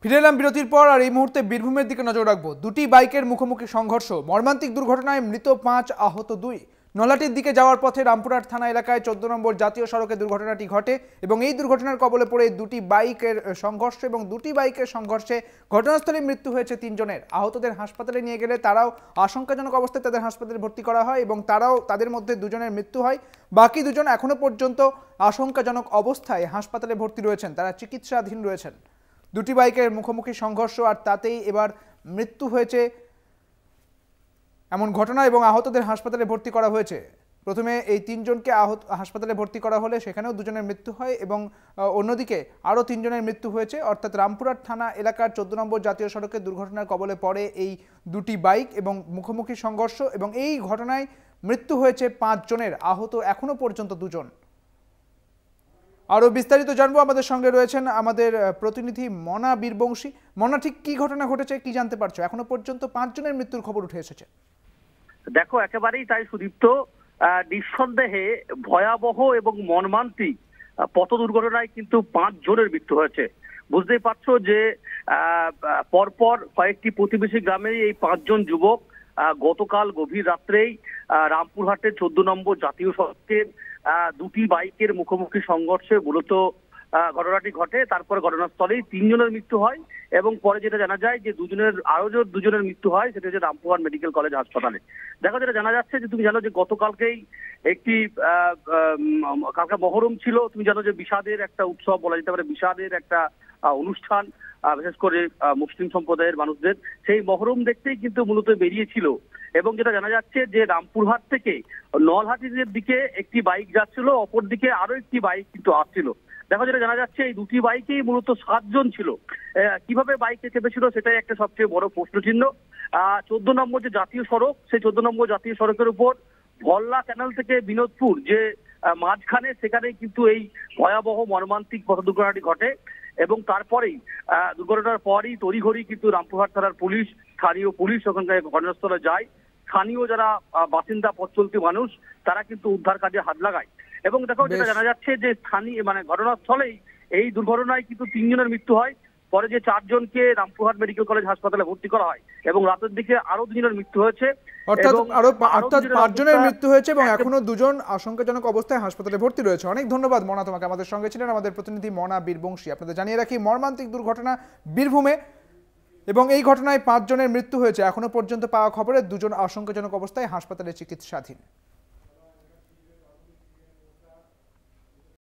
ফিরে এলাম বিরতির পর আর এই মুহূর্তে বীরভূমের দিকে নজর রাখবো। দুটি বাইকের মুখোমুখি সংঘর্ষ, মর্মান্তিক দুর্ঘটনায় মৃত 5, আহত 2। নলাটির দিকে যাওয়ার পথে রামপুরহাট থানা এলাকায় 14 নম্বর জাতীয় সড়কে দুর্ঘটনাটি ঘটে এবং এই দুর্ঘটনার কবলে পড়ে দুটি বাইকের সংঘর্ষ এবং দুটি বাইকের সংঘর্ষে ঘটনাস্থলে মৃত্যু হয়েছে 3 জনের। আহতদের হাসপাতালে নিয়ে গেলে তারাও আশঙ্কাজনক অবস্থায় তাদের হাসপাতালে ভর্তি করা হয় এবং তাদের মধ্যে 2 জনের মৃত্যু হয়। বাকি 2 জন এখনো পর্যন্ত আশঙ্কাজনক অবস্থায় হাসপাতালে ভর্তি রয়েছেন, তারা চিকিৎসাধীন রয়েছেন। দুটি বাইকের মুখোমুখি সংঘর্ষ আর তাতেই এবার মৃত্যু হয়েছে এমন ঘটনা এবং আহতদের হাসপাতালে ভর্তি করা হয়েছে। প্রথমে এই 3 জনকে হাসপাতালে ভর্তি করা হলে সেখানেও 2 জনের মৃত্যু হয় এবং অন্যদিকে আরও 3 জনের মৃত্যু হয়েছে। অর্থাৎ রামপুরহাট থানা এলাকার 14 নম্বর জাতীয় সড়কে দুর্ঘটনার কবলে পড়ে এই দুটি বাইক এবং মুখোমুখি সংঘর্ষ এবং এই ঘটনায় মৃত্যু হয়েছে 5 জনের, আহত এখনো পর্যন্ত 2 জন। আরো বিস্তারিত জানবো, আমাদের সঙ্গে রয়েছেন আমাদের প্রতিনিধি মনা বীরবংশী। মনা, ঠিক কি ঘটনা ঘটেছে, কি জানতে পারছো? এখনো পর্যন্ত 5 জনের মৃত্যুর খবর উঠে এসেছে। দেখো, একেবারেই তাই সুদীপ্ত। নিঃসন্দেহে ভয়াবহ এবং মর্মান্তিক পথ দুর্ঘটনায় কিন্তু 5 জনের মৃত্যু হয়েছে। বুঝতেই পারছো যে পরপর কয়েকটি প্রতিবেশী গ্রামে এই 5 জন যুবক গতকাল গভীর রাত্রেই রামপুরহাটের 14 নম্বর জাতীয় সড়কের দুটি বাইকের মুখোমুখি সংঘর্ষে মূলত ঘটনাটি ঘটে। তারপরে ঘটনাস্থলেই 3 জনের মৃত্যু হয় এবং পরে যেটা জানা যায় যে আরো 2 জনের মৃত্যু হয়, সেটা হচ্ছে রামপুরহাট মেডিকেল কলেজ হাসপাতালে। দেখো, যেটা জানা যাচ্ছে যে তুমি জানো যে গতকালকেই একটি কালকে মহরম ছিল। তুমি জানো যে বিষাদের একটা উৎসব বলা যেতে পারে, বিষাদের একটা অনুষ্ঠান, বিশেষ করে মুসলিম সম্প্রদায়ের মানুষদের। সেই মহরম দেখতেই কিন্তু মূলত বেরিয়েছিল এবং যেটা জানা যাচ্ছে যে রামপুরহাট থেকে নলহাটির দিকে একটি বাইক যাচ্ছিল, অপর দিকে আরো একটি বাইক কিন্তু আসছিল। দেখো, যেটা জানা যাচ্ছে এই দুটি বাইকেই মূলত 7 জন ছিল। কিভাবে বাইকে চেপেছিল সেটাই একটা সবচেয়ে বড় প্রশ্নচিহ্ন। 14 নম্বর যে জাতীয় সড়ক, সেই 14 নম্বর জাতীয় সড়কের উপর ভল্লা ক্যানাল থেকে বিনোদপুর যে মাঝখানে, সেখানে কিন্তু এই ভয়াবহ মর্মান্তিক পথ দুর্ঘটনাটি ঘটে এবং তারপরেই দুর্ঘটনার পরই তড়িঘড়ি কিন্তু রামপুরহাট থানার পুলিশ, স্থানীয় পুলিশ ওখানকার ঘটনাস্থলে যায়। স্থানীয় যারা বাসিন্দা, পথ চলতি মানুষ, তারা কিন্তু উদ্ধার কাজে হাত লাগায় এবং দেখো, যেটা জানা যাচ্ছে যে স্থানীয় ঘটনাস্থলেই এই দুর্ঘটনায় কিন্তু 3 জনের মৃত্যু হয়। পরে যে 4 জনকে রামপুরহাট মেডিকেল কলেজ হাসপাতালে ভর্তি করা হয় এবং রাতের দিকে আরো 2 জনের মৃত্যু হয়েছে। অর্থাৎ 5 জনের মৃত্যু হয়েছে এবং এখনো 2 জন আশঙ্কাজনক অবস্থায় হাসপাতালে ভর্তি রয়েছে। অনেক ধন্যবাদ মনা তোমাকে। আমাদের সঙ্গে ছিলেন আমাদের প্রতিনিধি মনা বীরবংশী। আপনাদের জানিয়ে রাখি, মর্মান্তিক দুর্ঘটনা বীরভূমে এবং এই ঘটনায় 5 জনের মৃত্যু হয়েছে। এখনো পর্যন্ত পাওয়া খবরে 2 জন আশঙ্কাজনক অবস্থায় হাসপাতালে চিকিৎসাধীন।